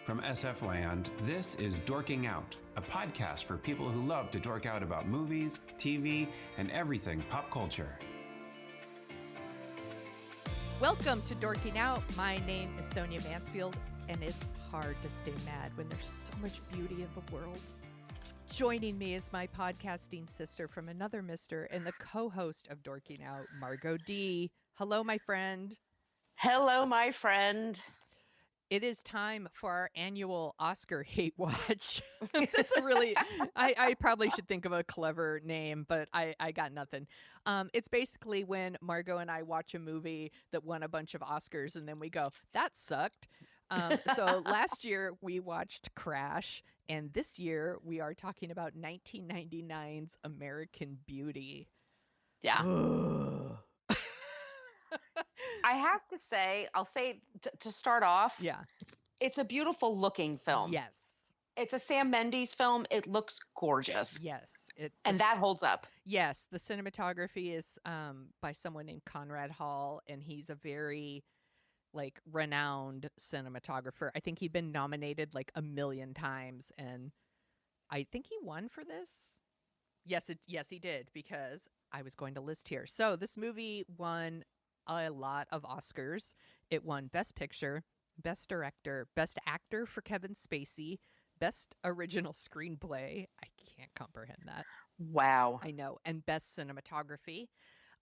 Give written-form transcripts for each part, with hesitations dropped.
From SF Land, this is Dorking Out, a podcast for people who love to dork out about movies, TV, and everything pop culture. Welcome to Dorking Out. My name is Sonia Mansfield, and it's hard to stay mad when there's so much beauty in the world. Joining me is my podcasting sister from another mister and the co-host of Dorking Out, Margo D. Hello, my friend. Hello, my friend. It is time for our annual Oscar hate watch. That's a really, I probably should think of a clever name, but I got nothing. It's basically when Margo and I watch a movie that won a bunch of Oscars and then we go, that sucked. So last year we watched Crash, and this year we are talking about 1999's American Beauty. Yeah. Ugh. I have to say, I'll say to start off, Yeah. It's a beautiful looking film. Yes. It's a Sam Mendes film. It looks gorgeous. Yes. And that holds up. Yes. The cinematography is by someone named Conrad Hall, and he's a very renowned cinematographer. I think he'd been nominated like a million times, and I think he won for this. Yes, he did, because I was going to list here. So this movie won a lot of Oscars. It won Best Picture, Best Director, Best Actor for Kevin Spacey, Best Original Screenplay. I can't comprehend that. Wow. I know. And Best Cinematography.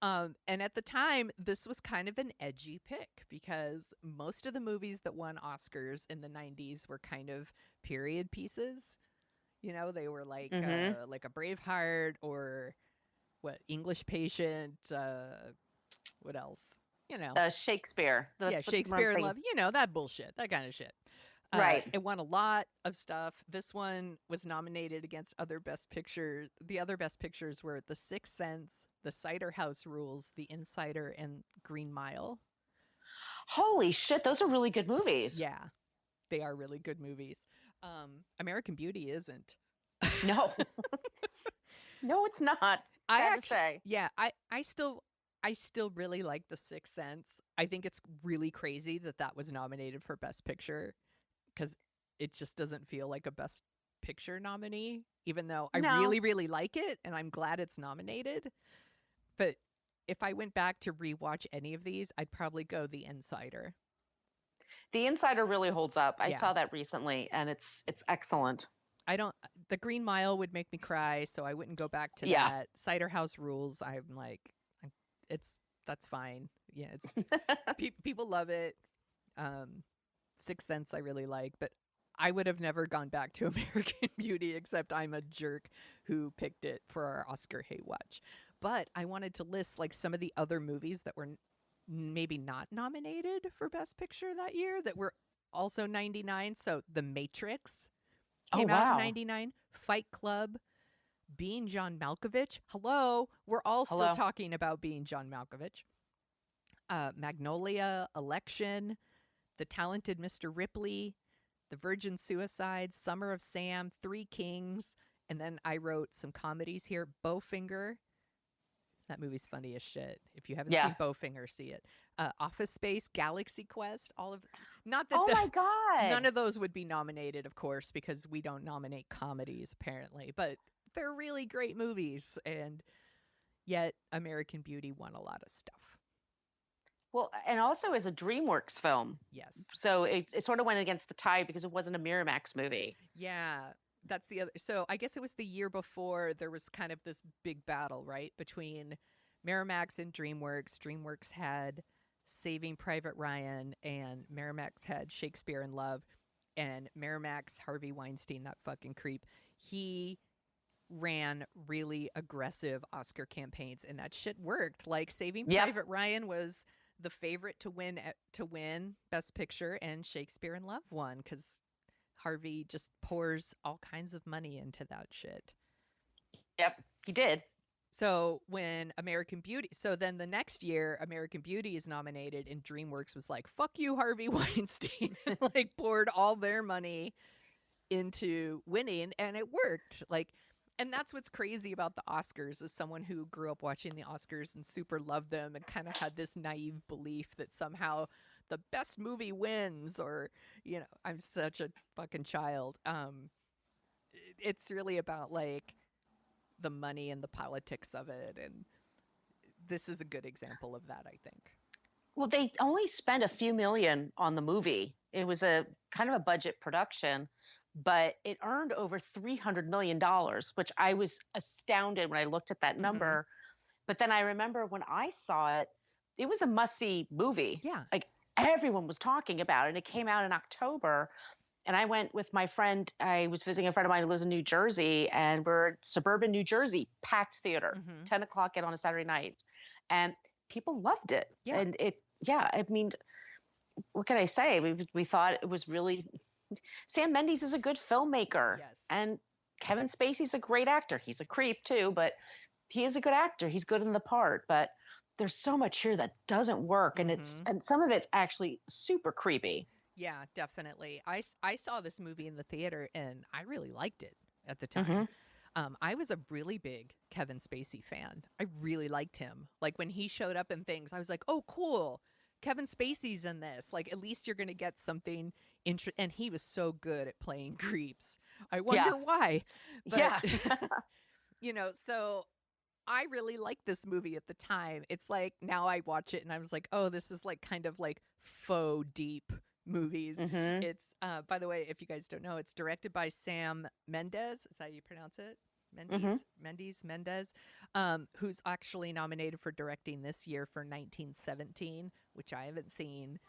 And at the time, this was kind of an edgy pick because most of the movies that won Oscars in the 90s were kind of period pieces. You know, they were like a Braveheart or English Patient, what else? You know. Shakespeare. Shakespeare in Love. You know, that bullshit. That kind of shit. Right. It won a lot of stuff. This one was nominated against other Best Pictures. The other Best Pictures were The Sixth Sense, The Cider House Rules, The Insider, and Green Mile. Holy shit, those are really good movies. Yeah, they are really good movies. American Beauty isn't. No. No, it's not. I say. Yeah, I still really like The Sixth Sense. I think it's really crazy that was nominated for Best Picture, because it just doesn't feel like a Best Picture nominee, even though I really, really like it and I'm glad it's nominated. But if I went back to rewatch any of these, I'd probably go The Insider. The Insider really holds up. I saw that recently, and it's excellent. The Green Mile would make me cry, so I wouldn't go back to that. Cider House Rules, I'm like, that's fine. Yeah, it's people love it. Sixth Sense I really like, but I would have never gone back to American Beauty, except I'm a jerk who picked it for our Oscar hate watch. But I wanted to list some of the other movies that were maybe not nominated for Best Picture that year that were also 99. So The Matrix came out in 99, Fight Club, Being John Malkovich. Hello, we're all still talking about Being John Malkovich. Magnolia, Election, The Talented Mr. Ripley, The Virgin Suicides, Summer of Sam, Three Kings, and then I wrote some comedies here. Bowfinger. That movie's funny as shit. If you haven't seen Bowfinger, see it. Office Space, Galaxy Quest, all of not that. Oh my God! None of those would be nominated, of course, because we don't nominate comedies apparently. But they're really great movies, and yet American Beauty won a lot of stuff. Well, and also as a DreamWorks film. Yes. So it sort of went against the tide because it wasn't a Miramax movie. Yeah, that's the other. So I guess it was the year before there was kind of this big battle, right, between Miramax and DreamWorks. DreamWorks had Saving Private Ryan, and Miramax had Shakespeare in Love. And Miramax, Harvey Weinstein, that fucking creep, he ran really aggressive Oscar campaigns, and that shit worked. Like Saving Private Ryan was the favorite to win Best Picture, and Shakespeare in Love won because Harvey just pours all kinds of money into that shit. Yep, he did. So when so then the next year, American Beauty is nominated, and DreamWorks was like, fuck you, Harvey Weinstein, and poured all their money into winning, and it worked. And that's what's crazy about the Oscars, as someone who grew up watching the Oscars and super loved them and kind of had this naive belief that somehow the best movie wins, or, you know, I'm such a fucking child. It's really about like the money and the politics of it. And this is a good example of that, I think. Well, they only spent a few million on the movie. It was a kind of a budget production, but it earned over $300 million, which I was astounded when I looked at that number. But then I remember when I saw it, it was a must-see movie. Yeah. Like everyone was talking about it. And it came out in October. And I went with my friend. I was visiting a friend of mine who lives in New Jersey, and we're in suburban New Jersey, packed theater, 10 o'clock in on a Saturday night. And people loved it. Yeah. And I mean, what can I say? We thought it was really, Sam Mendes is a good filmmaker. Yes. And Kevin Spacey's a great actor. He's a creep too, but he is a good actor. He's good in the part, but there's so much here that doesn't work. And and some of it's actually super creepy. Yeah, definitely. I saw this movie in the theater and I really liked it at the time. I was a really big Kevin Spacey fan. I really liked him. Like when he showed up in things, I was like, oh, cool. Kevin Spacey's in this. Like, at least you're going to get something and he was so good at playing creeps. I wonder why. But, you know, so I really liked this movie at the time. It's like now I watch it and I was like, oh, this is like kind of like faux deep movies. It's by the way, if you guys don't know, it's directed by Sam Mendes. Is that how you pronounce it? Mendes, who's actually nominated for directing this year for 1917, which I haven't seen,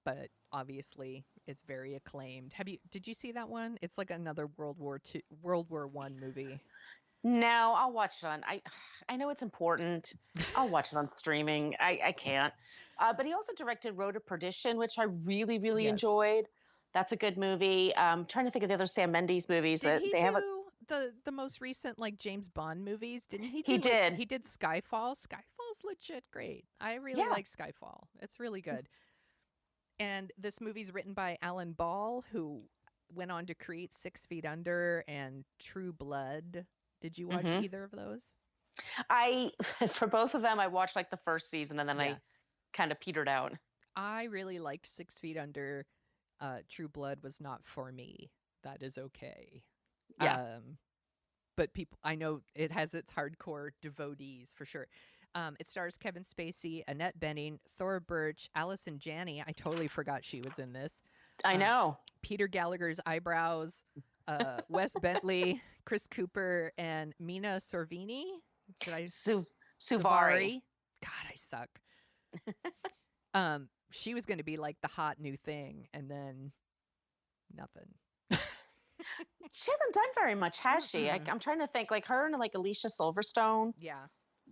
but obviously it's very acclaimed. Did you see that one? It's like another World War I movie. No, I'll watch it on. I know it's important. I'll watch it on streaming. I can't. But he also directed Road to Perdition, which I really, really enjoyed. That's a good movie. I'm trying to think of the other Sam Mendes movies. Did he do the most recent like James Bond movies? Didn't he? He did. He did Skyfall. Skyfall's legit great. I really like Skyfall. It's really good. And this movie's written by Alan Ball, who went on to create 6 Feet Under and True Blood. Did you watch either of those? For both of them, I watched like the first season and then I kind of petered out. I really liked 6 Feet Under. True Blood was not for me. That is okay. Yeah. But I know it has its hardcore devotees for sure. It stars Kevin Spacey, Annette Bening, Thora Birch, Allison Janney. I totally forgot she was in this. I know. Peter Gallagher's eyebrows. Wes Bentley, Chris Cooper, and Mena Suvari. Suvari. God, I suck. She was going to be like the hot new thing, and then nothing. She hasn't done very much, has she? I'm trying to think, like her and like Alicia Silverstone. Yeah.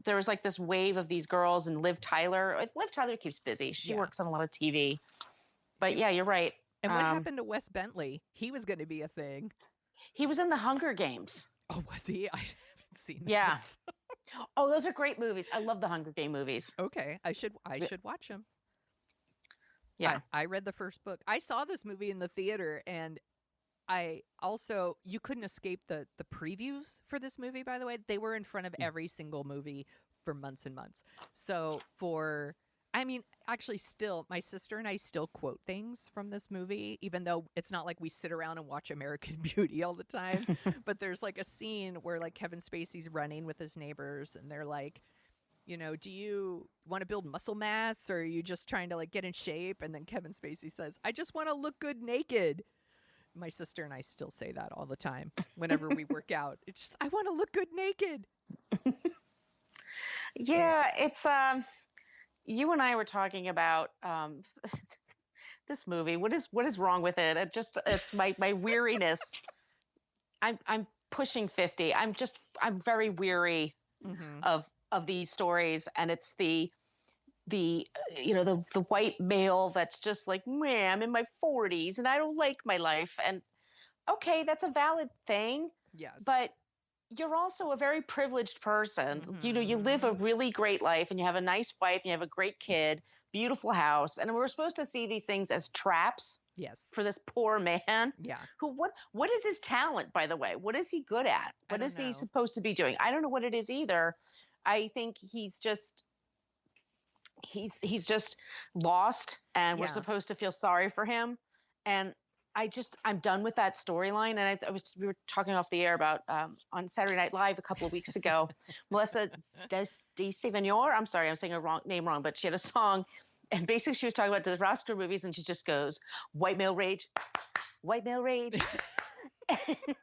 There was like this wave of these girls, and Liv Tyler. Liv Tyler keeps busy. She works on a lot of TV. But yeah, you're right. And what happened to Wes Bentley? He was going to be a thing. He was in the Hunger Games. Oh, was he? I haven't seen this. Yeah. Oh, those are great movies. I love the Hunger Game movies. Okay, I should watch them. Yeah. I read the first book. I saw this movie in the theater, and you couldn't escape the previews for this movie, by the way. They were in front of every single movie for months and months. So actually still, my sister and I still quote things from this movie, even though it's not like we sit around and watch American Beauty all the time. But there's like a scene where like Kevin Spacey's running with his neighbors and they're like, you know, do you want to build muscle mass or are you just trying to like get in shape? And then Kevin Spacey says, I just want to look good naked. My sister and I still say that all the time whenever we work out. It's just, I want to look good naked. Yeah, it's you and I were talking about this movie. What is wrong with it? It's my weariness. I'm pushing 50. I'm very weary of these stories, and it's the white male that's just like, man, I'm in my 40s and I don't like my life. And okay, that's a valid thing. Yes. But you're also a very privileged person. You know, you live a really great life and you have a nice wife and you have a great kid, beautiful house. And we're supposed to see these things as traps. Yes. For this poor man. Yeah. What is his talent, by the way? What is he good at? What is he supposed to be doing? I don't know what it is either. I think he's he's just lost, and we're Yeah. supposed to feel sorry for him. And I'm done with that storyline. And we were talking off the air about on Saturday Night Live a couple of weeks ago. Melissa De Sevignor, I'm sorry, I'm saying her name wrong, but she had a song, and basically she was talking about the Oscar movies, and she just goes, white male rage, white male rage.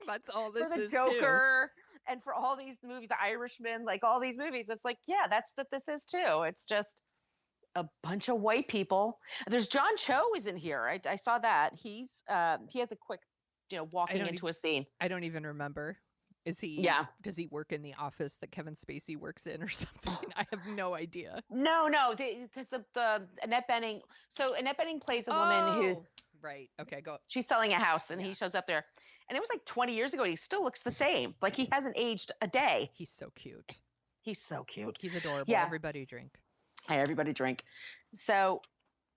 That's all this for the is Joker too. And for all these movies, The Irishman, like all these movies, it's like, yeah, that's what this is too. It's just a bunch of white people. There's John Cho is in here. I saw that. He has a quick, walking into a scene. I don't even remember. Is he? Yeah. Does he work in the office that Kevin Spacey works in or something? I have no idea. No, because the Annette Bening. So Annette Bening plays a woman who's right. Okay, go. She's selling a house, and he shows up there, and it was like 20 years ago. And he still looks the same. Like he hasn't aged a day. He's so cute. He's so cute. He's adorable. Yeah. Everybody drink. Hi, everybody drink. So,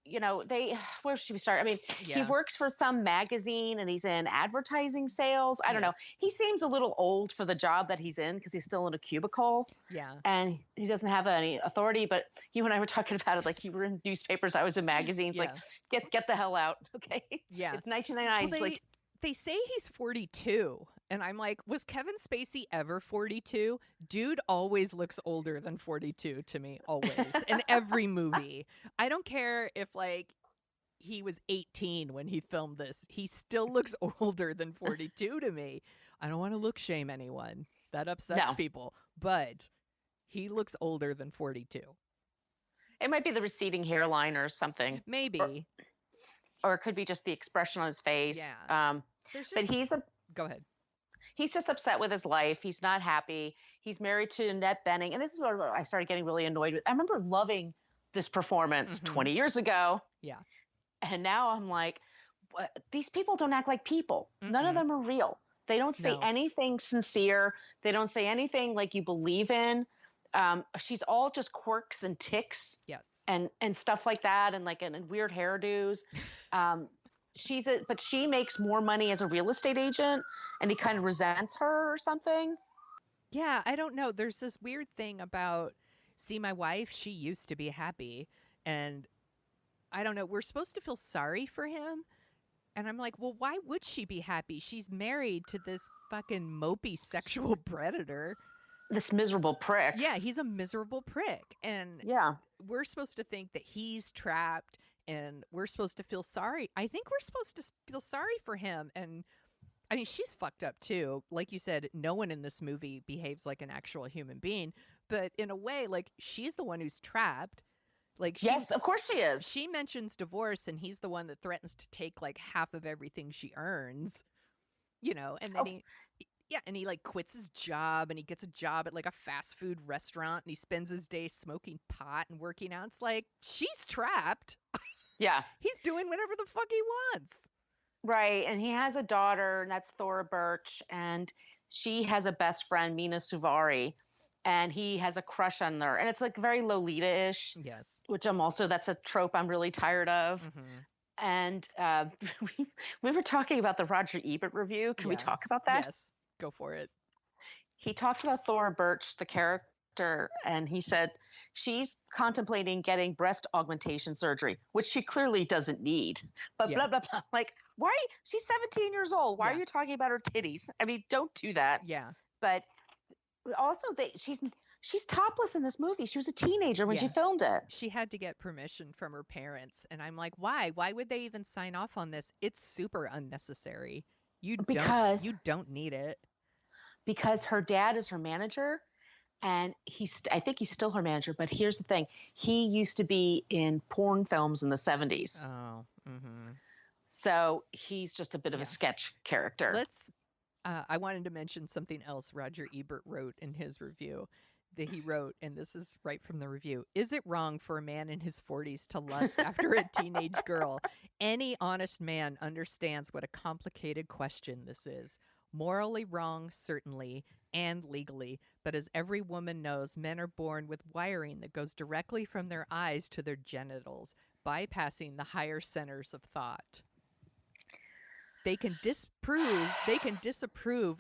where should we start? I mean, he works for some magazine, and he's in advertising sales. I don't know. He seems a little old for the job that he's in, because he's still in a cubicle. Yeah. And he doesn't have any authority, but you and I were talking about it. Like, you were in newspapers. I was in magazines. Like, get the hell out. Okay. Yeah. It's 1999. Well, they say he's 42. And I'm like, was Kevin Spacey ever 42? Dude always looks older than 42 to me, always. In every movie. I don't care if, like, he was 18 when he filmed this. He still looks older than 42 to me. I don't want to look shame anyone. That upsets people. But he looks older than 42. It might be the receding hairline or something. Maybe. Or it could be just the expression on his face. Yeah. But Go ahead. He's just upset with his life. He's not happy. He's married to Annette Bening. And this is where I started getting really annoyed with. I remember loving this performance 20 years ago. Yeah. And now I'm like, these people don't act like people. None of them are real. They don't say anything sincere. They don't say anything like you believe in. She's all just quirks and tics. Yes. And stuff like that. And weird hairdos. But she makes more money as a real estate agent, and he kind of resents her or something. Yeah, I don't know. There's this weird thing about, see, my wife, she used to be happy, and I don't know, we're supposed to feel sorry for him. And I'm like, well, why would she be happy? She's married to this fucking mopey sexual predator. This miserable prick. Yeah, he's a miserable prick. And we're supposed to think that he's trapped, and we're supposed to feel sorry. I think we're supposed to feel sorry for him. And I mean, she's fucked up too. Like you said, no one in this movie behaves like an actual human being. But in a way, like, she's the one who's trapped. Like, yes, of course she is. She mentions divorce, and he's the one that threatens to take like half of everything she earns. And then he like quits his job, and he gets a job at like a fast food restaurant, and he spends his day smoking pot and working out. It's like, she's trapped. Yeah. He's doing whatever the fuck he wants. Right. And he has a daughter, and that's Thora Birch. And she has a best friend, Mena Suvari. And he has a crush on her. And it's like very Lolita-ish. Yes. Which that's a trope I'm really tired of. Mm-hmm. And we were talking about the Roger Ebert review. Can we talk about that? Yes. Go for it. He talked about Thora Birch, the character, and he said she's contemplating getting breast augmentation surgery, which she clearly doesn't need. But blah, blah, blah. Like, why? She's 17 years old. Why are you talking about her titties? I mean, don't do that. Yeah. But also, she's topless in this movie. She was a teenager when she filmed it. She had to get permission from her parents. And I'm like, why? Why would they even sign off on this? It's super unnecessary. You don't need it. Because her dad is her manager, and I think he's still her manager. But here's the thing. He used to be in porn films in the 70s. Oh. Mm-hmm. So he's just a bit of a sketch character. I wanted to mention something else Roger Ebert wrote in his review. That he wrote, and this is right from the review. Is it wrong for a man in his 40s to lust after a teenage girl? Any honest man understands what a complicated question this is. Morally wrong, certainly, and legally. But as every woman knows, men are born with wiring that goes directly from their eyes to their genitals, bypassing the higher centers of thought. They can disapprove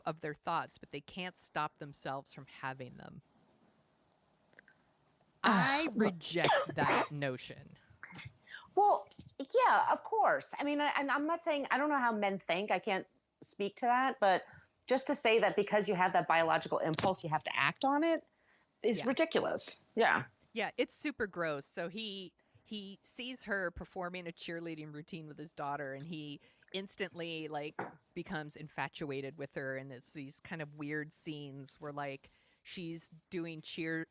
of their thoughts, but they can't stop themselves from having them. I reject that notion. Well, yeah, of course. I mean, and I'm not saying, I don't know how men think. I can't speak to that. But just to say that because you have that biological impulse, you have to act on it is ridiculous. Yeah. Yeah, it's super gross. So he sees her performing a cheerleading routine with his daughter, and he instantly like becomes infatuated with her, and it's these kind of weird scenes where like she's doing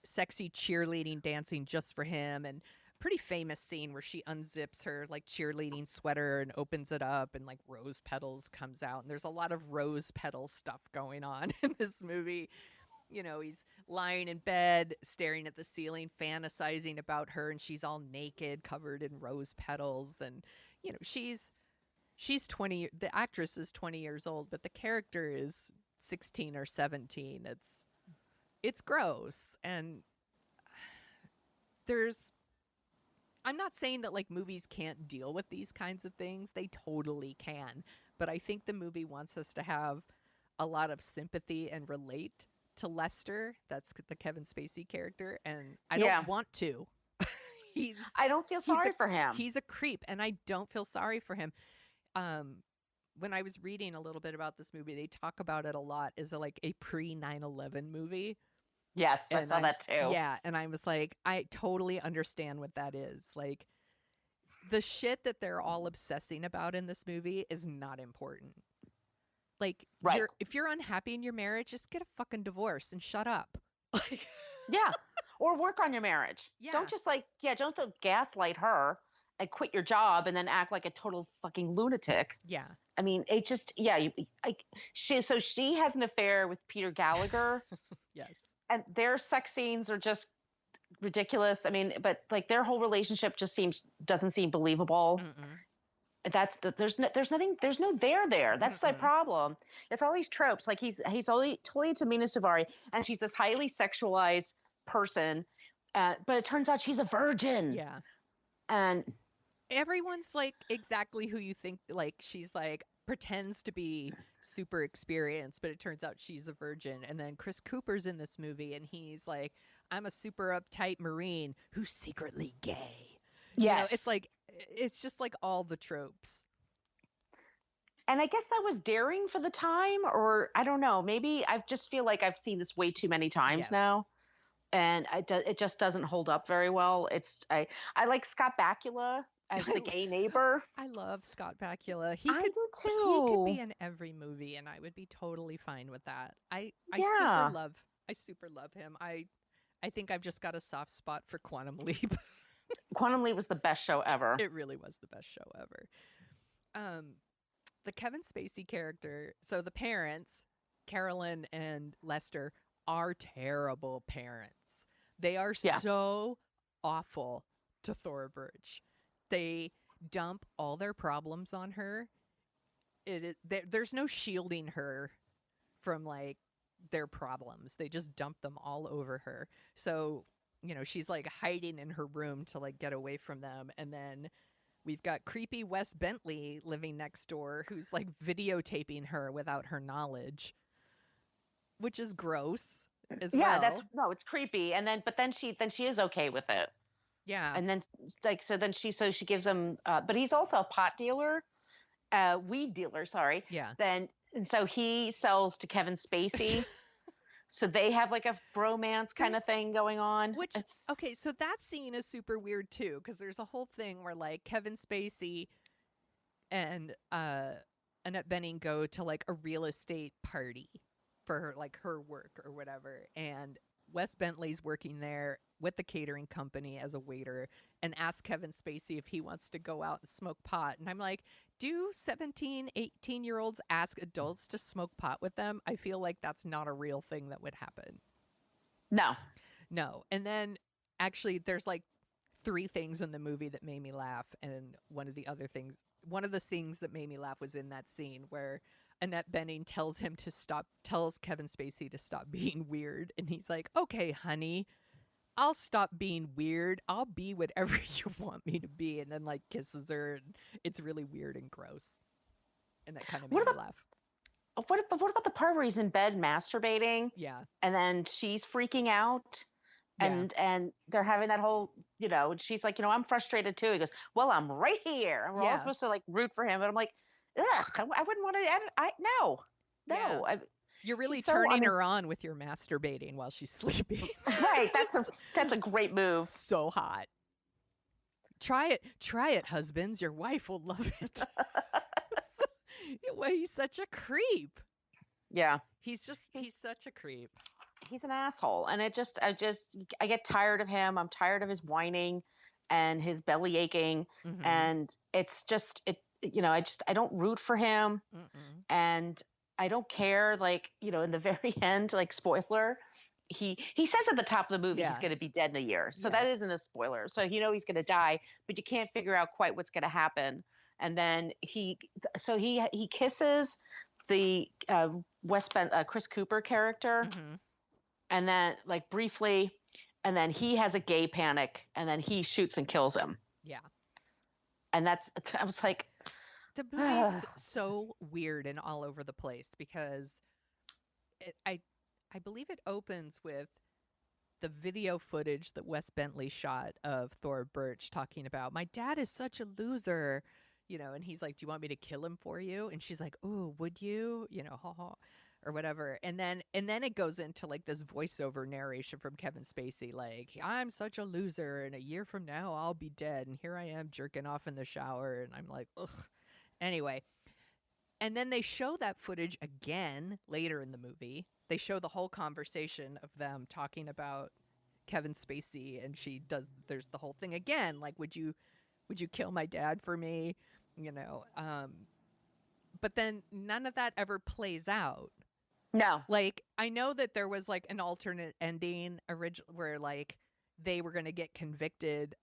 sexy cheerleading dancing just for him, and pretty famous scene where she unzips her like cheerleading sweater and opens it up, and like rose petals comes out, and there's a lot of rose petal stuff going on in this movie. You know, he's lying in bed, staring at the ceiling, fantasizing about her, and she's all naked, covered in rose petals. And, you know, she's 20, the actress is 20 years old, but the character is 16 or 17. It's gross. And I'm not saying that like movies can't deal with these kinds of things. They totally can. But I think the movie wants us to have a lot of sympathy and relate to Lester. That's the Kevin Spacey character. And I don't want to. I don't feel sorry for him. He's a creep, and I don't feel sorry for him. When I was reading a little bit about this movie, they talk about it a lot as like a pre 9/11 movie. Yes, I saw that too. Yeah, and I was like, I totally understand what that is. Like, the shit that they're all obsessing about in this movie is not important. Like, if you're unhappy in your marriage, just get a fucking divorce and shut up. Yeah, or work on your marriage. Yeah. Don't just don't gaslight her and quit your job and then act like a total fucking lunatic. Yeah. I mean, it just, she has an affair with Peter Gallagher. Yes. And their sex scenes are just ridiculous. I mean, but like their whole relationship just doesn't seem believable. Mm-mm. There's no there. That's the problem. It's all these tropes. Like he's totally into Mena Suvari, and she's this highly sexualized person, but it turns out she's a virgin. Yeah. And everyone's like exactly who you think. Like she's like pretends to be super experienced, but it turns out she's a virgin. And then Chris Cooper's in this movie, and he's like, I'm a super uptight Marine who's secretly gay. Yes. You know, it's like, it's just like all the tropes. And I guess that was daring for the time, or I don't know. Maybe I just feel like I've seen this way too many times now, and it just doesn't hold up very well. I like Scott Bakula as the gay neighbor. I love Scott Bakula. I do too. He could be in every movie, and I would be totally fine with that. I super love him. I think I've just got a soft spot for Quantum Leap. Quantum Leap was the best show ever. It really was the best show ever. The Kevin Spacey character, so the parents, Carolyn and Lester, are terrible parents. They are so awful to Thora Birch. They dump all their problems on her. There's no shielding her from like their problems. They just dump them all over her. So, you know, she's like hiding in her room to like get away from them. And then we've got creepy Wes Bentley living next door who's like videotaping her without her knowledge, which is gross as well. Yeah, it's creepy. And then she is okay with it. Yeah. And then she gives him but he's also a pot dealer, weed dealer, sorry. Yeah. And so he sells to Kevin Spacey. So they have like a bromance kind of thing going on. Okay, so that scene is super weird too, because there's a whole thing where like Kevin Spacey and Annette Bening go to like a real estate party for her work or whatever, and Wes Bentley's working there with the catering company as a waiter and asks Kevin Spacey if he wants to go out and smoke pot. And I'm like, do 17, 18-year-olds ask adults to smoke pot with them? I feel like that's not a real thing that would happen. No. And then actually there's like 3 things in the movie that made me laugh. And one of the things that made me laugh was in that scene where Annette Bening tells Kevin Spacey to stop being weird. And he's like, okay, honey, I'll stop being weird. I'll be whatever you want me to be. And then like kisses her, and it's really weird and gross. And that kind of made me laugh. What about the part where he's in bed masturbating? Yeah. And then she's freaking out And they're having that whole, and she's like, I'm frustrated too. He goes, well, I'm right here. And we're all supposed to like root for him. But I'm like, ugh, I wouldn't want to, no. Yeah. You're really turning her on with your masturbating while she's sleeping. Right. That's a great move. So hot. Try it, husbands. Your wife will love it. Well, he's such a creep. Yeah. He's such a creep. He's an asshole. And I get tired of him. I'm tired of his whining and his belly aching. Mm-hmm. And it's just, I don't root for him. Mm-mm. And I don't care. Like, in the very end, like spoiler, he says at the top of the movie he's going to be dead in a year. So that isn't a spoiler. So he's going to die, but you can't figure out quite what's going to happen. And then he kisses the Chris Cooper character, mm-hmm. and then like briefly, and then he has a gay panic, and then he shoots and kills him. Yeah. And I was like, the movie's so weird and all over the place because I believe it opens with the video footage that Wes Bentley shot of Thora Birch talking about, my dad is such a loser, and he's like, do you want me to kill him for you? And she's like, ooh, would you? Ha ha, or whatever. And then it goes into like this voiceover narration from Kevin Spacey, like, I'm such a loser, and a year from now I'll be dead, and here I am jerking off in the shower, and I'm like, ugh. Anyway, and then they show that footage again later in the movie. They show the whole conversation of them talking about Kevin Spacey, and there's the whole thing again. Like, would you kill my dad for me? But then none of that ever plays out. No. Like, I know that there was like an alternate ending where like they were going to get convicted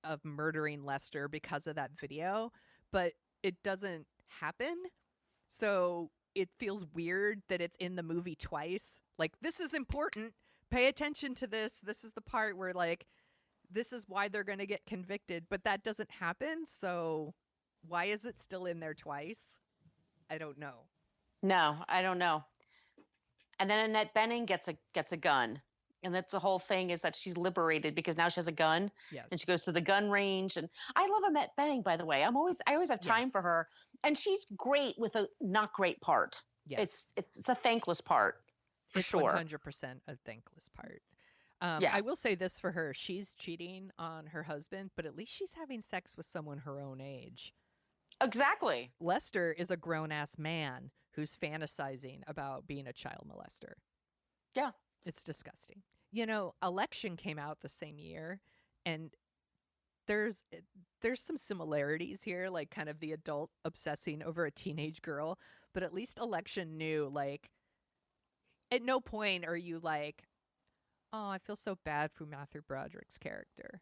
of murdering Lester because of that video, but it doesn't happen. So it feels weird that it's in the movie twice. Like, this is important. Pay attention to this. This is the part where like, this is why they're going to get convicted, but that doesn't happen. So why is it still in there twice? I don't know. No, I don't know. And then Annette Bening gets a gun. And that's the whole thing, is that she's liberated because now she has a gun. Yes. And she goes to the gun range. And I love Annette Bening, by the way. I always have time for her. And she's great with a not great part. Yes. It's a thankless part. For sure. 100% a thankless part. I will say this for her. She's cheating on her husband, but at least she's having sex with someone her own age. Exactly. Lester is a grown-ass man who's fantasizing about being a child molester. Yeah. It's disgusting. Election came out the same year, and there's some similarities here, like kind of the adult obsessing over a teenage girl, but at least Election knew, like, at no point are you like, oh, I feel so bad for Matthew Broderick's character.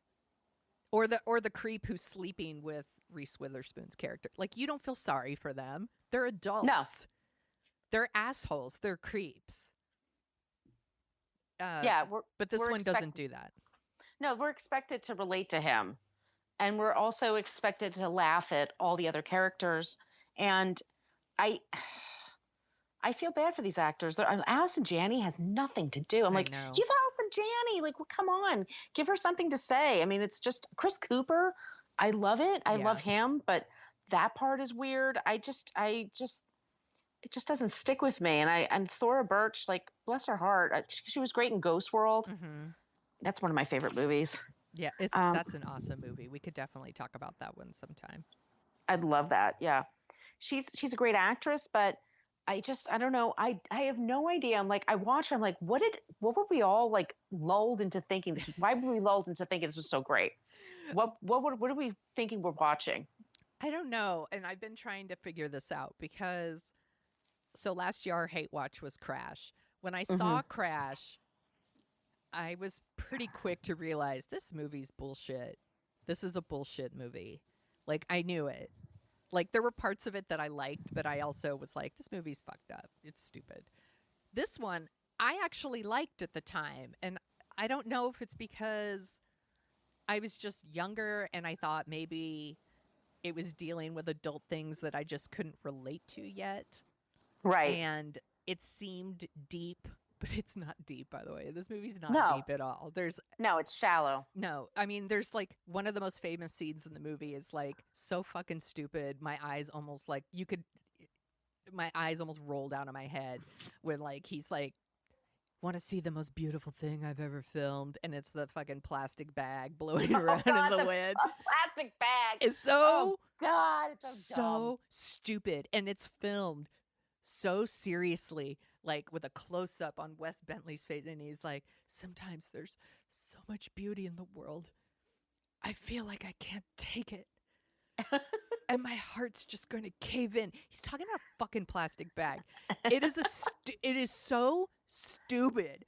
Or the creep who's sleeping with Reese Witherspoon's character. Like, you don't feel sorry for them. They're adults. No. They're assholes. They're creeps. But this one doesn't do that. No, we're expected to relate to him. And we're also expected to laugh at all the other characters. And I feel bad for these actors. Allison Janney has nothing to do. I'm like, give Allison Janney, like, well, come on, give her something to say. I mean, it's just Chris Cooper. I love it. I love him, but that part is weird. It just doesn't stick with me. And Thora Birch, like, bless her heart, she was great in Ghost World. Mm-hmm. That's one of my favorite movies. Yeah, that's an awesome movie. We could definitely talk about that one sometime. I'd love that. Yeah, she's a great actress, but I don't know. I have no idea. I'm like, I watch. I'm like, what were we all like lulled into thinking? Why were we lulled into thinking this was so great? What are we thinking we're watching? I don't know. And I've been trying to figure this out because, so last year our hate watch was Crash. When I saw Crash, I was pretty quick to realize this movie's bullshit. This is a bullshit movie. Like, I knew it. Like, there were parts of it that I liked, but I also was like, this movie's fucked up. It's stupid. This one, I actually liked at the time. And I don't know if it's because I was just younger and I thought maybe it was dealing with adult things that I just couldn't relate to yet. Right. And it seemed deep but it's not deep, by the way. This movie's not No. deep at all. No, it's shallow. No, I mean, there's like one of the most famous scenes in the movie is like so fucking stupid. My eyes almost rolled out of my head when like he's like, want to see the most beautiful thing I've ever filmed, and it's the fucking plastic bag blowing around in the wind. A plastic bag. It's Oh God, it's so dumb. stupid, and it's filmed so seriously, like with a close up on Wes Bentley's face, and he's like, sometimes there's so much beauty in the world, I feel like I can't take it. And my heart's just going to cave in. He's talking about a fucking plastic bag. It is it is so stupid.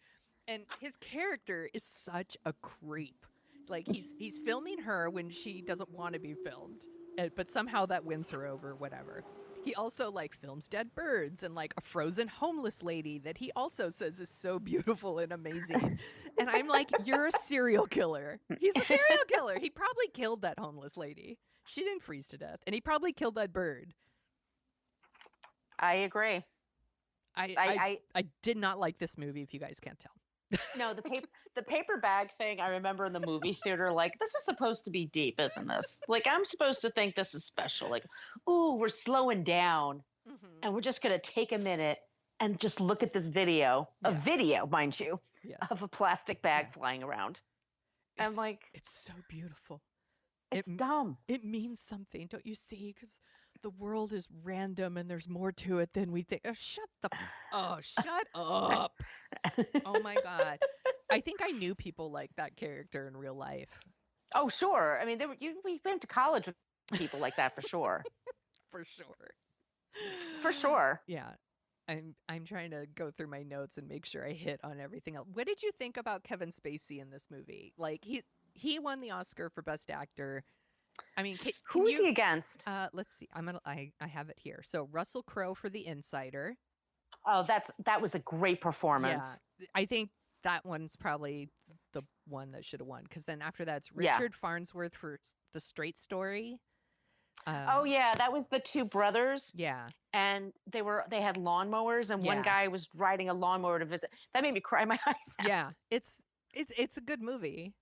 And his character is such a creep. Like he's filming her when she doesn't want to be filmed, but somehow that wins her over, whatever. He also like films dead birds and like a frozen homeless lady that he also says is so beautiful and amazing. And I'm like, you're a serial killer. He's a serial killer. He probably killed that homeless lady. She didn't freeze to death. And he probably killed that bird. I agree. I did not like this movie, if you guys can't tell. No, the paper bag thing, I remember in the movie theater, like, this is supposed to be deep, isn't this? Like, I'm supposed to think this is special. Like, ooh, we're slowing down, and we're just going to take a minute and just look at this video, a video, mind you, of a plastic bag flying around. I'm like, it's so beautiful. It's dumb. It means something, don't you see? Because the world is random and there's more to it than we think. Shut up. Oh my God. I think I knew people like that character in real life. Oh, sure. I mean, we went to college with people like that for sure. For sure. For sure. Yeah. I'm trying to go through my notes and make sure I hit on everything else. What did you think about Kevin Spacey in this movie? Like he won the Oscar for Best Actor. I mean, who is he against? Let's see. I have it here. So Russell Crowe for The Insider. Oh, that was a great performance. Yeah, I think that one's probably the one that should have won. Because then after that, it's Richard Farnsworth for The Straight Story. Oh yeah, that was the two brothers. Yeah, and they had lawnmowers, and one guy was riding a lawnmower to visit. That made me cry my eyes out. Yeah, it's a good movie.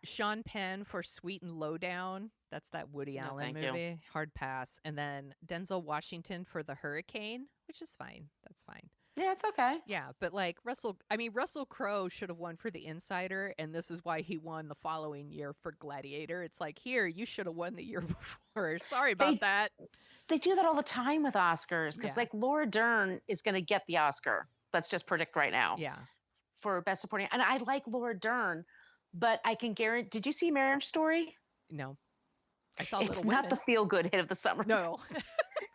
Sean Penn for Sweet and Lowdown. That's that Woody Allen movie. You. Hard pass. And then Denzel Washington for The Hurricane, which is fine. That's fine. Yeah, it's okay. Yeah, but like Russell Crowe should have won for The Insider, and this is why he won the following year for Gladiator. It's like, here, you should have won the year before. Sorry about that. They do that all the time with Oscars, because like Laura Dern is going to get the Oscar. Let's just predict right now. Yeah. For Best Supporting. And I like Laura Dern, but I can guarantee. Did you see Marriage Story? No. I saw Little It's Women. not the feel-good hit of the summer. No.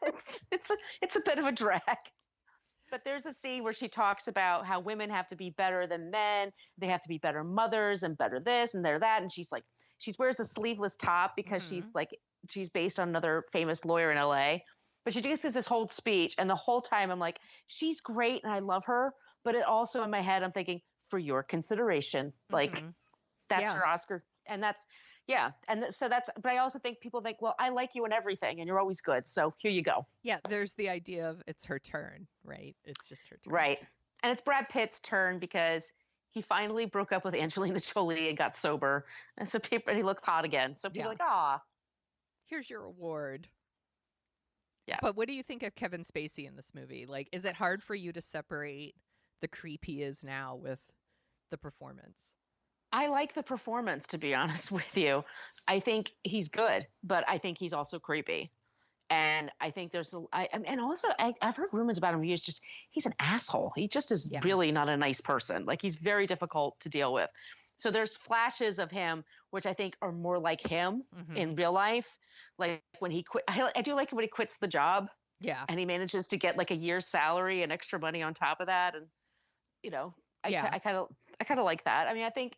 it's a bit of a drag. But there's a scene where she talks about how women have to be better than men. They have to be better mothers and better this and they're that. And she wears a sleeveless top because she's based on another famous lawyer in LA. But she just gives this whole speech. And the whole time I'm like, she's great and I love her. But it also in my head, I'm thinking, for your consideration, like that's her Oscar. And that's, and so but I also think people think, well, I like you in everything and you're always good. So here you go. Yeah, there's the idea of it's her turn, right? It's just her turn. Right. And it's Brad Pitt's turn because he finally broke up with Angelina Jolie and got sober. And so and he looks hot again. So people are like, ah. Here's your award. Yeah. But what do you think of Kevin Spacey in this movie? Like, is it hard for you to separate the creep he is now with the performance? I like the performance, to be honest with you. I think he's good, but I think he's also creepy. And I think and also I've heard rumors about him. He's an asshole. He just is really not a nice person. Like he's very difficult to deal with. So there's flashes of him, which I think are more like him in real life. Like when he quit, I do like it when he quits the job. Yeah. And he manages to get like a year's salary and extra money on top of that. And, I kind of like that. I mean, I think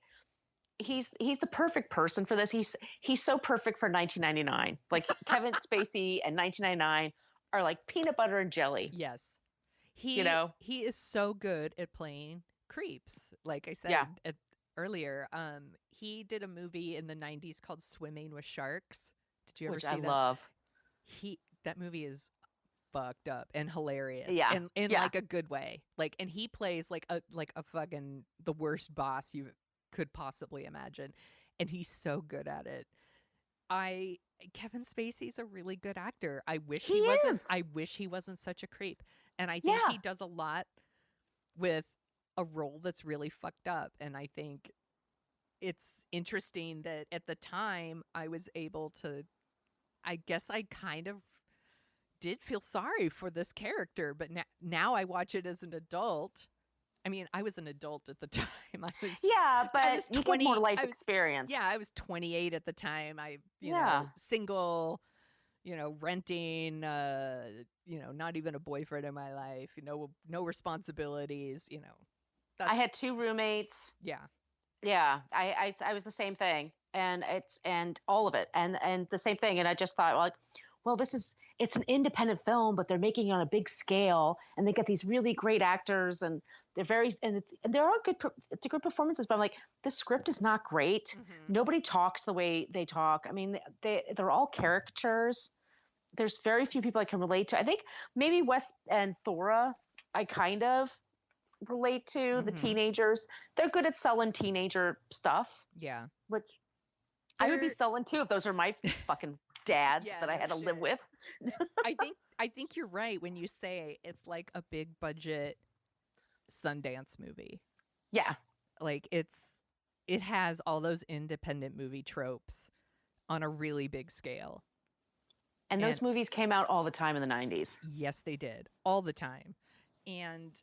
he's the perfect person for this. He's so perfect for 1999. Like Kevin Spacey and 1999 are like peanut butter and jelly. Yes. He is so good at playing creeps. Like I said earlier, he did a movie in the 90s called Swimming with Sharks. Did you ever see that? Which I love. That movie is fucked up and hilarious. Yeah. And in Yeah. like a good way. Like, and he plays like a fucking the worst boss you could possibly imagine. And he's so good at it. Kevin Spacey's a really good actor. I wish He he wasn't is. I wish he wasn't such a creep. And I think Yeah. he does a lot with a role that's really fucked up. And I think it's interesting that at the time I was able to, I guess I kind of did feel sorry for this character, but now I watch it as an adult. I mean, I was an adult at the time. Yeah, but I was you 20 get more life I was- experience. Yeah, I was 28 at the time. You Yeah. know, single, renting, not even a boyfriend in my life, no responsibilities, I had 2 roommates. yeah. Yeah, I was the same thing, and all of it, and the same thing, and I just thought, like, well, it's an independent film, but they're making it on a big scale, and they get these really great actors, and and there are good performances, but I'm like, the script is not great. Mhm. Nobody talks the way they talk. I mean, they're all caricatures. There's very few people I can relate to. I think maybe Wes and Thora, I kind of relate to the Mhm. teenagers. They're good at selling teenager stuff, Yeah. which I would be They're- selling too if those were my fucking dads Yeah, that I no had to live shit. with. I think you're right when you say it's like a big budget Sundance movie. Yeah. Like it has all those independent movie tropes on a really big scale. And those movies came out all the time in the 90s. Yes, they did. All the time. And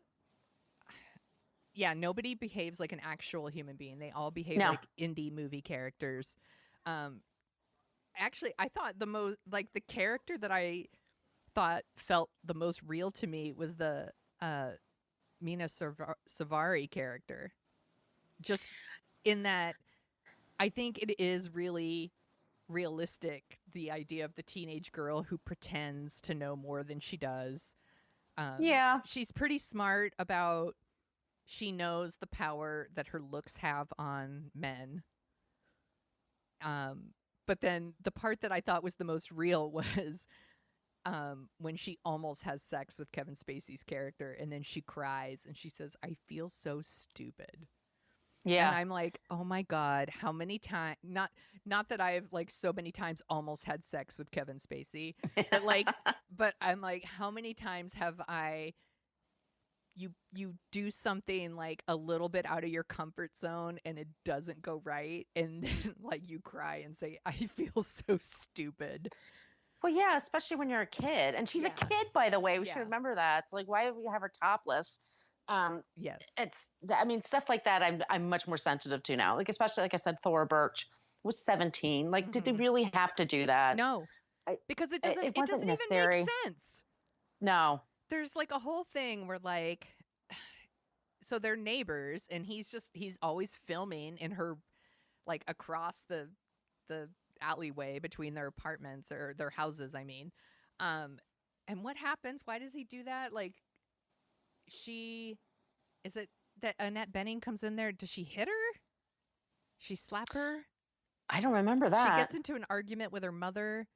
yeah, nobody behaves like an actual human being. They all behave No. like indie movie characters. Actually, I thought the character that I thought felt the most real to me was the Mena Suvari character. Just in that, I think it is really realistic, the idea of the teenage girl who pretends to know more than she does. Yeah. She's pretty smart about, she knows the power that her looks have on men. But then the part that I thought was the most real was when she almost has sex with Kevin Spacey's character, and then she cries and she says, "I feel so stupid." Yeah. And I'm like, oh my God, how many times, not that I've like so many times almost had sex with Kevin Spacey, but like, but I'm like, how many times have you do something like a little bit out of your comfort zone and it doesn't go right, and then like you cry and say, "I feel so stupid." Well, yeah, especially when you're a kid. And she's Yeah. a kid, by the way. We Yeah. should remember that. It's like, why do we have her topless? Yes. I mean, stuff like that I'm much more sensitive to now. Like, especially, like I said, Thora Birch was 17. Like, did they Mhm. really have to do that? No, I- because it wasn't doesn't even necessary. make sense. No. There's like a whole thing where like, so they're neighbors, and he's always filming in her, like across the alleyway between their apartments or their houses, I mean. And what happens? Why does he do that? Like, is it that Annette Bening comes in there? Does she hit her? She slap her? I don't remember that. She gets into an argument with her mother,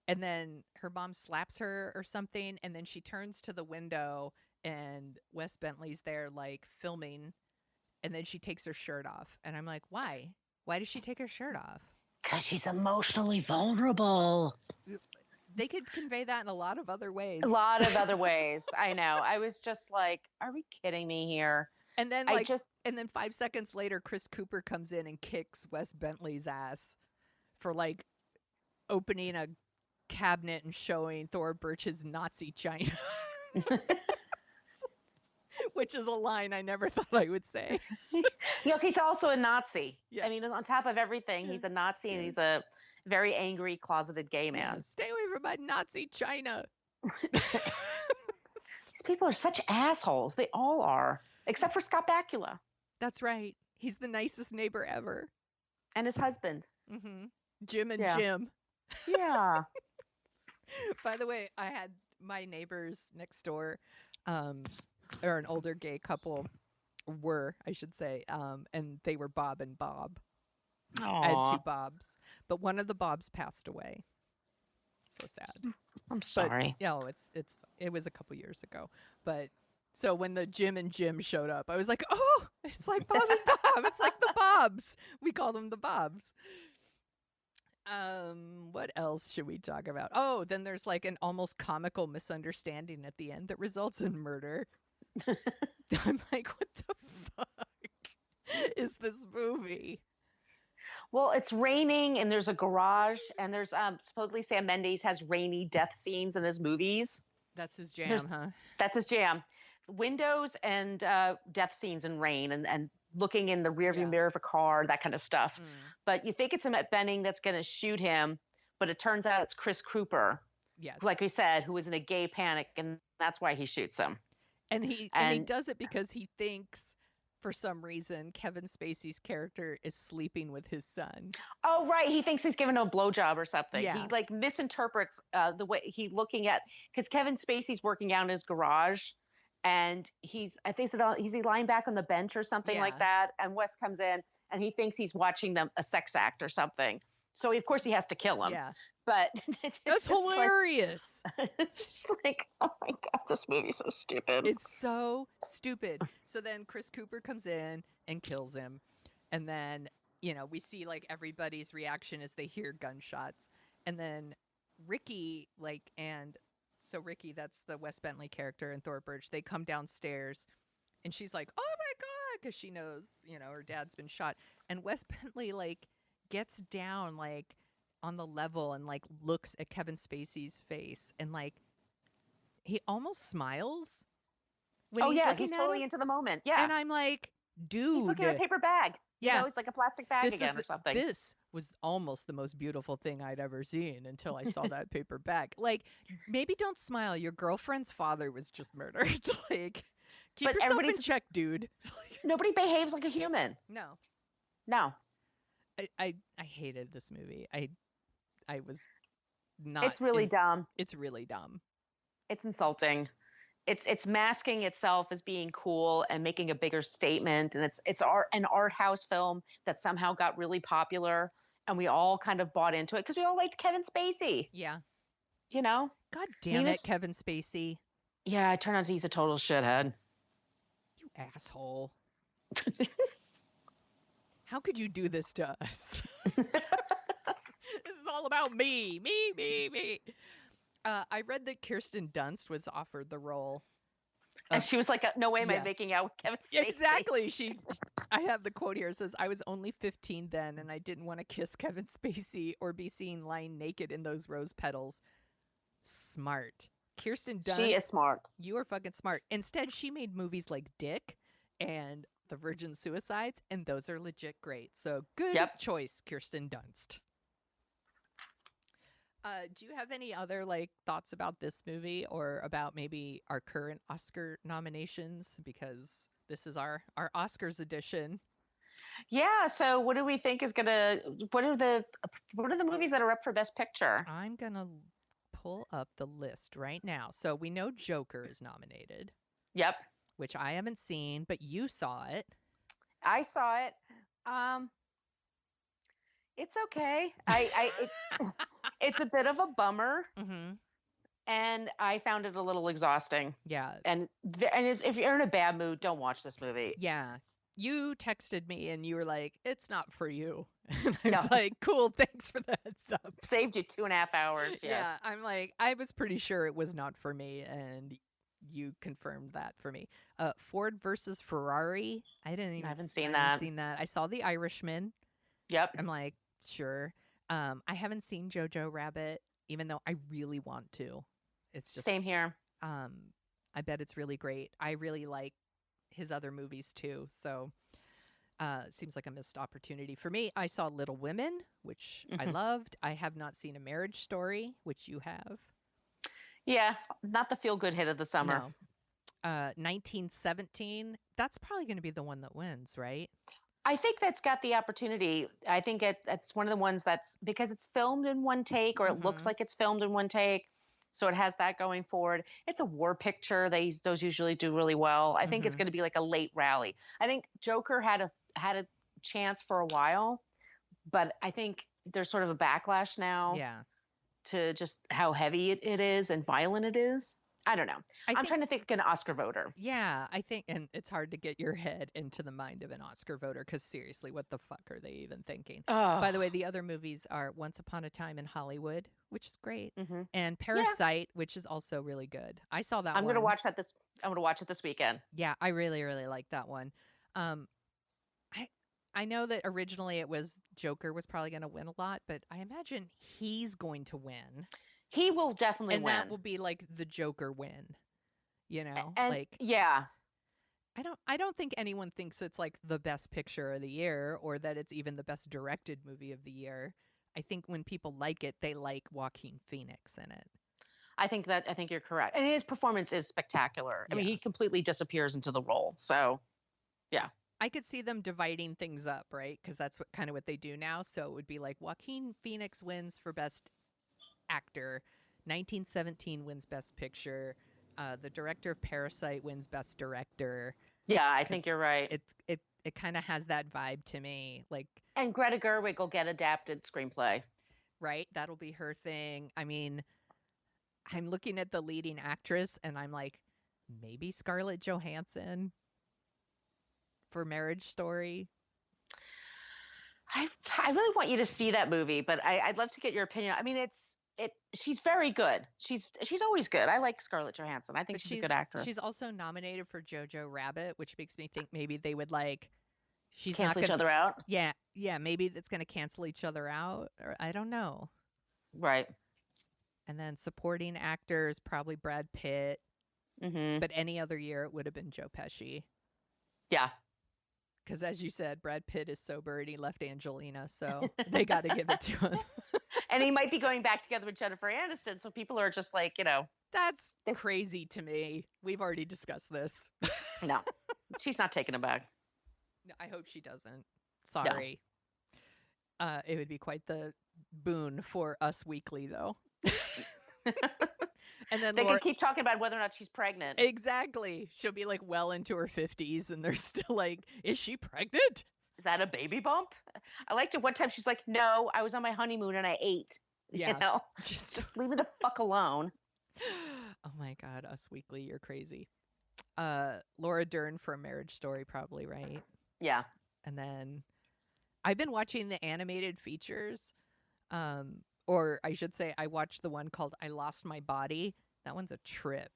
and then her mom slaps her or something, and then she turns to the window and Wes Bentley's there like filming, and then she takes her shirt off. And I'm like, why? Why does she take her shirt off? Because she's emotionally vulnerable. They could convey that in a lot of other ways. A lot of other ways. I know. I was just like, are we kidding me here? And then I just, and then 5 seconds later, Chris Cooper comes in and kicks Wes Bentley's ass for like opening a cabinet and showing Thora Birch's Nazi China. Which is a line I never thought I would say. he's also a Nazi. Yeah. I mean, on top of everything, Yeah. he's a Nazi, and Yeah. he's a very angry, closeted gay man. Yeah, stay away from my Nazi China. These people are such assholes. They all are, except for Scott Bakula That's right. He's the nicest neighbor ever. and his husband. Mm-hmm. Jim and Yeah. Jim. Yeah. By the way, I had my neighbors next door, or an older gay couple, I should say, and they were Bob and Bob. I had Aw. 2 Bobs, but one of the Bobs passed away. so sad. I'm sorry. But, it was a couple years ago. But so when the Jim and Jim showed up, I was like, oh, it's like Bob and Bob. It's like the Bobs. We call them the Bobs. What else should we talk about? Oh, then there's like an almost comical misunderstanding at the end that results in murder. I'm like, what the fuck is this movie? Well, it's raining and there's a garage and there's supposedly Sam Mendes has rainy death scenes in his movies. That's his jam, huh? That's his jam. Windows and death scenes in rain and looking in the rearview mirror of a car, that kind of stuff. But you think it's Annette Bening that's going to shoot him, but it turns out it's Chris Cooper. Yes. Like we said, who was in a gay panic, and that's why he shoots him. And he does it because he thinks, for some reason, Kevin Spacey's character is sleeping with his son. Oh, right. He thinks he's giving him a blowjob or something. Yeah. He like misinterprets the way he's looking at, because Kevin Spacey's working out in his garage, and he's lying back on the bench or something like that. And Wes comes in and he thinks he's watching them a sex act or something. So of course he has to kill him. Yeah. But that's hilarious. Like, it's just like, oh my God, this movie's so stupid. It's so stupid. So then Chris Cooper comes in and kills him. And then, we see like everybody's reaction as they hear gunshots. And then Ricky, so Ricky, that's the Wes Bentley character, and Thora Birch, they come downstairs and she's like, oh my God, because she knows, her dad's been shot. And Wes Bentley gets down on the level and looks at Kevin Spacey's face and he almost smiles when he's totally into the moment. Yeah. And I'm like, dude, he's looking at a paper bag. Yeah. It's like a plastic bag or something. This was almost the most beautiful thing I'd ever seen until I saw that paper bag. Maybe don't smile. Your girlfriend's father was just murdered. Keep yourself in check, dude. Nobody behaves like a human. No. I hated this movie. I was not. It's really dumb. It's really dumb. It's insulting. It's masking itself as being cool and making a bigger statement, and it's an art house film that somehow got really popular, and we all kind of bought into it because we all liked Kevin Spacey. Yeah. God damn it, Kevin Spacey. Yeah, it turned out he's a total shithead. You asshole. How could you do this to us? This is all about me. Me. I read that Kirsten Dunst was offered the role. And she was like, no way am I making out with Kevin Spacey. Exactly. I have the quote here. It says, I was only 15 then, and I didn't want to kiss Kevin Spacey or be seen lying naked in those rose petals. Smart. Kirsten Dunst. She is smart. You are fucking smart. Instead, she made movies like Dick and The Virgin Suicides, and those are legit great. So good choice, Kirsten Dunst. Do you have any other thoughts about this movie or about maybe our current Oscar nominations? Because this is our Oscars edition. Yeah. So what do we think is what are the movies that are up for Best Picture? I'm gonna pull up the list right now. So we know Joker is nominated. Yep. Which I haven't seen, but you saw it. I saw it. It's okay. It's a bit of a bummer, and I found it a little exhausting. Yeah. And if you're in a bad mood, don't watch this movie. Yeah. You texted me and you were like, "It's not for you." And I was like, "Cool, thanks for the heads up." Saved you 2.5 hours. Yes. Yeah. I'm like, I was pretty sure it was not for me, and you confirmed that for me. Ford versus Ferrari. I haven't seen that. I saw The Irishman. Yep. I'm like, sure. I haven't seen Jojo Rabbit, even though I really want to. It's just same here. I bet it's really great. I really like his other movies too. So seems like a missed opportunity for me. I saw Little Women, which I loved. I have not seen A Marriage Story, which you have. Yeah, not the feel-good hit of the summer. No. 1917. That's probably going to be the one that wins, right? I think that's got the opportunity. I think it's one of the ones that's because it's filmed in one take, or it looks like it's filmed in one take. So it has that going forward. It's a war picture. Those usually do really well. I think it's going to be like a late rally. I think Joker had a chance for a while, but I think there's sort of a backlash now. Yeah. to just how heavy it is and violent it is. I don't know. I'm trying to think an Oscar voter. Yeah, I think, and it's hard to get your head into the mind of an Oscar voter because seriously, what the fuck are they even thinking? Oh. By the way, the other movies are Once Upon a Time in Hollywood, which is great, Mm-hmm. and Parasite, which is also really good. I saw that. I'm gonna watch that this. I'm gonna watch it this weekend. Yeah, I really, really like that one. I know that originally it was Joker was probably going to win a lot, but I imagine he's going to win. He will definitely win. And that will be like the Joker win. You know? And, like yeah. I don't think anyone thinks it's like the best picture of the year or that it's even the best directed movie of the year. I think when people like it, they like Joaquin Phoenix in it. I think you're correct. And his performance is spectacular. I mean, he completely disappears into the role. So, yeah. I could see them dividing things up, right? Because that's kind of what they do now. So it would be like Joaquin Phoenix wins for Best Actor, 1917 wins Best Picture, the director of Parasite wins Best Director. Yeah, I think you're right. It kind of has that vibe to me, like. And Greta Gerwig will get adapted screenplay, right? That'll be her thing. I mean, I'm looking at the leading actress, and I'm like, maybe Scarlett Johansson for Marriage Story. I really want you to see that movie, but I'd love to get your opinion. I mean, she's very good. She's always good. I like Scarlett Johansson. I think she's a good actress. She's also nominated for Jojo Rabbit, which makes me think maybe they would like cancel each other out. Yeah, maybe it's going to cancel each other out, or I don't know. Right. And then supporting actors, probably Brad Pitt. Mm-hmm. But any other year, it would have been Joe Pesci. Yeah. Because as you said, Brad Pitt is sober and he left Angelina, so they got to give it to him. And he might be going back together with Jennifer Aniston, so people are just like, That's crazy to me. We've already discussed this. No, she's not taking him back. I hope she doesn't. Sorry. No. It would be quite the boon for Us Weekly, though. And then they can keep talking about whether or not she's pregnant. Exactly. She'll be like well into her 50s and they're still like, is she pregnant? Is that a baby bump? I liked it one time. She's like, no, I was on my honeymoon and I ate. Yeah. Just leave me the fuck alone. Oh my God. Us Weekly, you're crazy. Laura Dern for A Marriage Story, probably, right? Yeah. And then I've been watching the animated features. Or I should say, I watched the one called I Lost My Body. That one's a trip.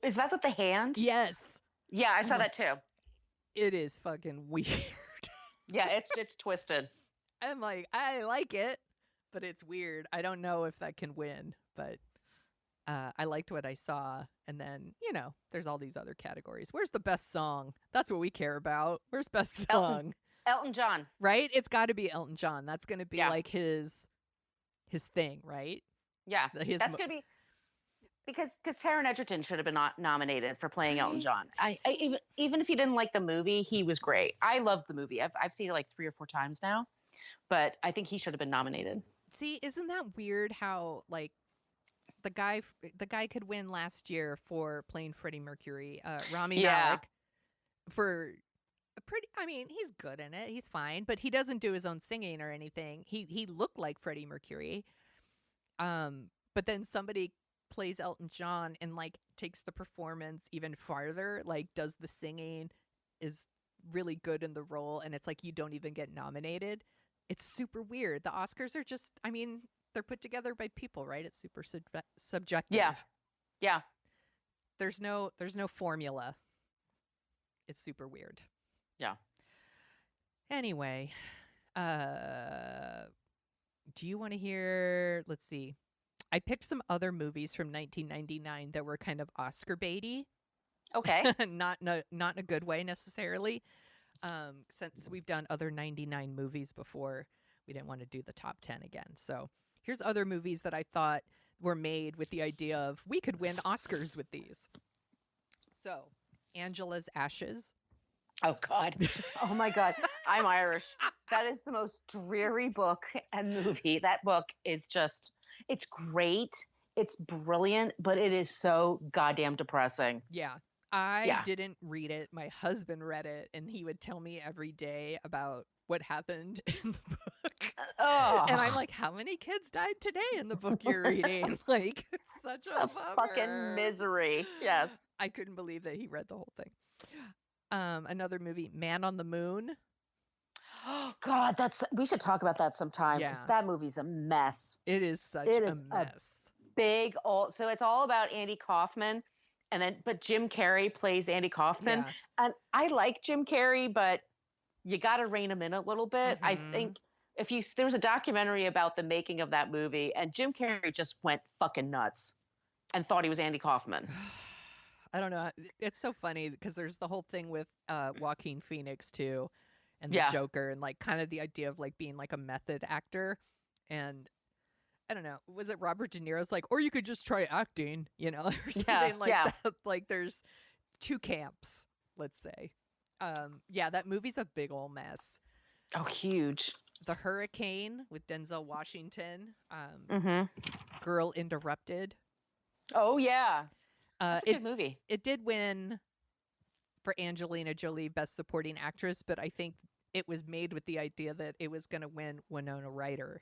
Is that with the hand? Yes. Yeah, I saw that too. It is fucking weird. Yeah, it's twisted. I'm like, I like it, but it's weird. I don't know if that can win, but I liked what I saw. And then, there's all these other categories. Where's the best song? That's what we care about. Where's best song? Elton John. Right? It's got to be Elton John. That's going to be like his thing, right? Yeah, that's gonna be because Taron Egerton should have been nominated for playing Elton John. I even if you didn't like the movie, he was great. I loved the movie. I've seen it like 3 or 4 times now, but I think he should have been nominated. See, isn't that weird? How like the guy could win last year for playing Freddie Mercury, Rami Malek, for pretty. I mean, he's good in it. He's fine, but he doesn't do his own singing or anything. He looked like Freddie Mercury. But then somebody plays Elton John and like takes the performance even farther, like does the singing, is really good in the role, and it's like you don't even get nominated. It's super weird. The Oscars are just, I mean, they're put together by people, right? It's super subjective. Yeah. There's no formula. It's super weird. Yeah. Anyway, do you want to hear, let's see. I picked some other movies from 1999 that were kind of Oscar baity. Okay. Not in a good way necessarily. Since we've done other 99 movies before, we didn't want to do the top 10 again. So here's other movies that I thought were made with the idea of we could win Oscars with these. So, Angela's Ashes. Oh, God. Oh, my God. I'm Irish. That is the most dreary book and movie. That book is just, it's great. It's brilliant, but it is so goddamn depressing. Yeah. I didn't read it. My husband read it, and he would tell me every day about what happened in the book. Oh, And I'm like, how many kids died today in the book you're reading? Like, it's such a bummer. fucking misery. Yes. I couldn't believe that he read the whole thing. Another movie, Man on the Moon. Oh God, we should talk about that sometime because Yeah. that movie's a mess. It is such It a is a mess. Big old. So it's all about Andy Kaufman, but Jim Carrey plays Andy Kaufman, Yeah. and I like Jim Carrey, but you got to rein him in a little bit. I Mhm. think there was a documentary about the making of that movie, and Jim Carrey just went fucking nuts and thought he was Andy Kaufman. I don't know. It's so funny because there's the whole thing with Joaquin Phoenix too, and the Yeah. Joker, and like kind of the idea of like being like a method actor. And I don't know, was it Robert De Niro's like, or you could just try acting, or something like yeah. that. Like there's two camps, let's say. Yeah, that movie's a big old mess. Oh, huge. The Hurricane with Denzel Washington. Mm-hmm. Girl Interrupted. Oh yeah, that's a good movie. It did win for Angelina Jolie Best Supporting Actress, but I think it was made with the idea that it was going to win Winona Ryder.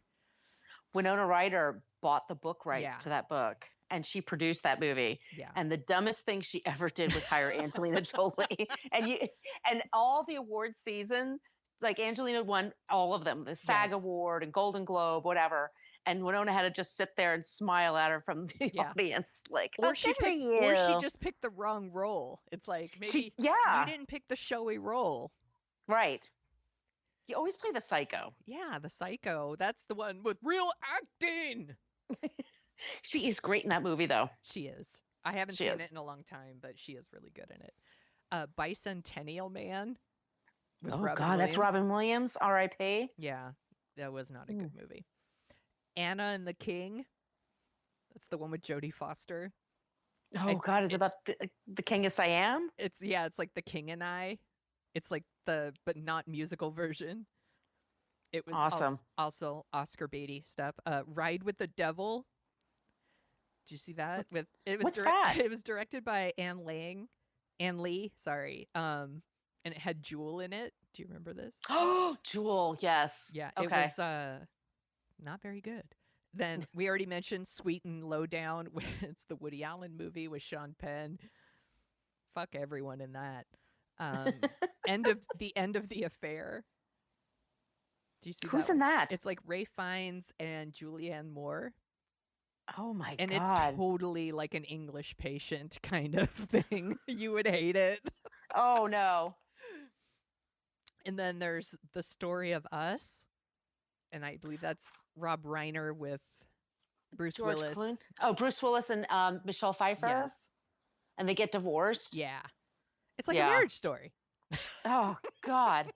Winona Ryder bought the book rights Yeah. to that book, and she produced that movie. Yeah. And the dumbest thing she ever did was hire Angelina Jolie. And all the award season, like Angelina won all of them, the SAG Yes. Award and Golden Globe, whatever. And Winona had to just sit there and smile at her from the Yeah. audience, like, Or "Oh, she good for picked, you." or she just picked the wrong role. It's like maybe you didn't pick the showy role. Right. You always play the psycho. Yeah, the psycho. That's the one with real acting. She is great in that movie, though. She is. I haven't She seen is. it in a long time, but she is really good in it. Bicentennial Man. With Oh, Robin God, that's Williams. Robin Williams, R.I.P. Yeah, that was not a good movie. Anna and the King. That's the one with Jodie Foster. Oh, God, is it about the King of Siam? It's like The King and I. It's like but not musical version. It was Awesome. Also Oscar Beatty stuff. Ride with the Devil. Did you see that? What's that? It was directed by Anne Lee, sorry. And it had Jewel in it. Do you remember this? Oh, Jewel, yes. Yeah, Okay. it was not very good. Then we already mentioned Sweet and Lowdown. It's the Woody Allen movie with Sean Penn. Fuck everyone in that. End of the Affair. Do you see Who's that in one? that? It's like Ray Fiennes and Julianne Moore. Oh my And God. it's totally like an English Patient kind of thing. You would hate it. Oh no. And then there's The Story of Us. And I believe that's Rob Reiner with Bruce George Willis. Clooney? Oh, Bruce Willis and Michelle Pfeiffer? Yes. And they get divorced? Yeah. It's like Yeah. a marriage story. Oh, God.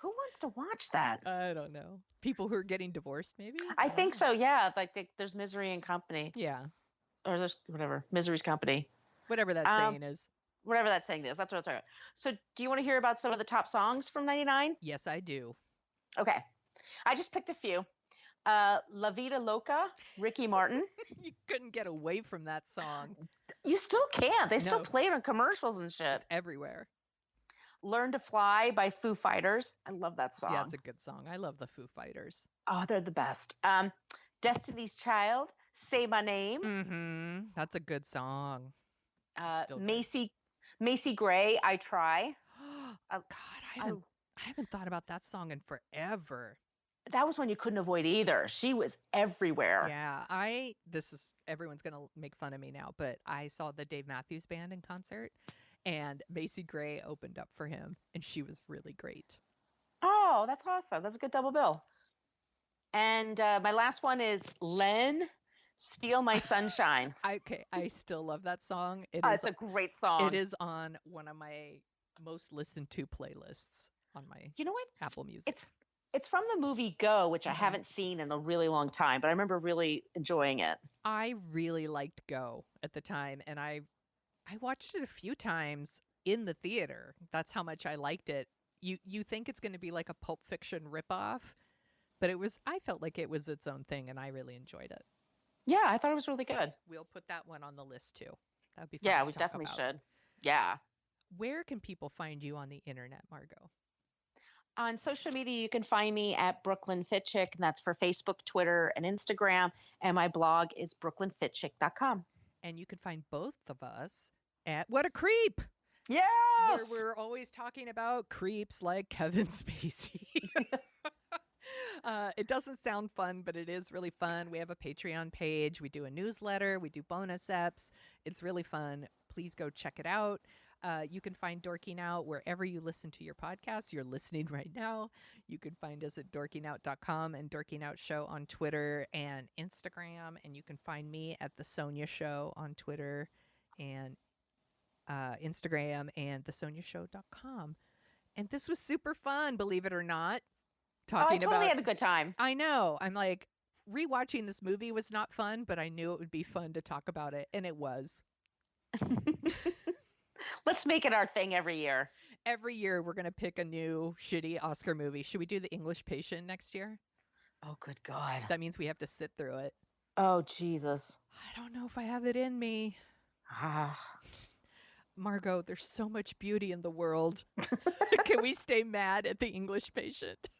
Who wants to watch that? I don't know. People who are getting divorced, maybe? I think so, yeah. Like there's Misery and Company. Yeah. Or there's whatever. Misery's Company. Whatever that saying is. Whatever that saying is. That's what I'm talking about. So do you want to hear about some of the top songs from 99? Yes, I do. Okay. I just picked a few. La Vida Loca, Ricky Martin. You couldn't get away from that song. You still can't. They still No. play it on commercials and shit. It's everywhere. Learn to Fly by Foo Fighters. I love that song. Yeah, it's a good song. I love the Foo Fighters. Oh, they're the best. Destiny's Child, Say My Name. Mm-hmm. That's a good song. Still good. Macy Gray, I Try. God, I haven't thought about that song in forever. That was one you couldn't avoid either. She was everywhere. Yeah, everyone's gonna make fun of me now, but I saw the Dave Matthews Band in concert, and Macy Gray opened up for him, and she was really great. Oh, that's awesome. That's a good double bill. And my last one is Len, Steal My Sunshine. I still love that song. It's a great song. It is on one of my most listened to playlists on my Apple Music. It's from the movie Go, which I haven't seen in a really long time, but I remember really enjoying it. I really liked Go at the time, and I watched it a few times in the theater. That's how much I liked it. You think it's going to be like a Pulp Fiction ripoff, but I felt like it was its own thing, and I really enjoyed it. Yeah, I thought it was really good. We'll put that one on the list too. That would be fun. Yeah, to we talk definitely about. should. Yeah. Where can people find you on the internet, Margo? On social media, you can find me at Brooklyn Fitchick, and that's for Facebook, Twitter, and Instagram. And my blog is brooklynfitchick.com. And you can find both of us at What a Creep. Yes! Where we're always talking about creeps like Kevin Spacey. It doesn't sound fun, but it is really fun. We have a Patreon page. We do a newsletter. We do bonus eps. It's really fun. Please go check it out. You can find Dorking Out wherever you listen to your podcasts. You're listening right now. You can find us at dorkingout.com and Dorking Out Show on Twitter and Instagram. And you can find me at The Sonia Show on Twitter and Instagram and thesoniashow.com. And this was super fun, believe it or not. I totally had a good time. I know. I'm like, rewatching this movie was not fun, but I knew it would be fun to talk about it. And it was. Let's make it our thing every year. Every year, we're going to pick a new shitty Oscar movie. Should we do The English Patient next year? Oh, good God. That means we have to sit through it. Oh, Jesus. I don't know if I have it in me. Margo, there's so much beauty in the world. Can we stay mad at The English Patient?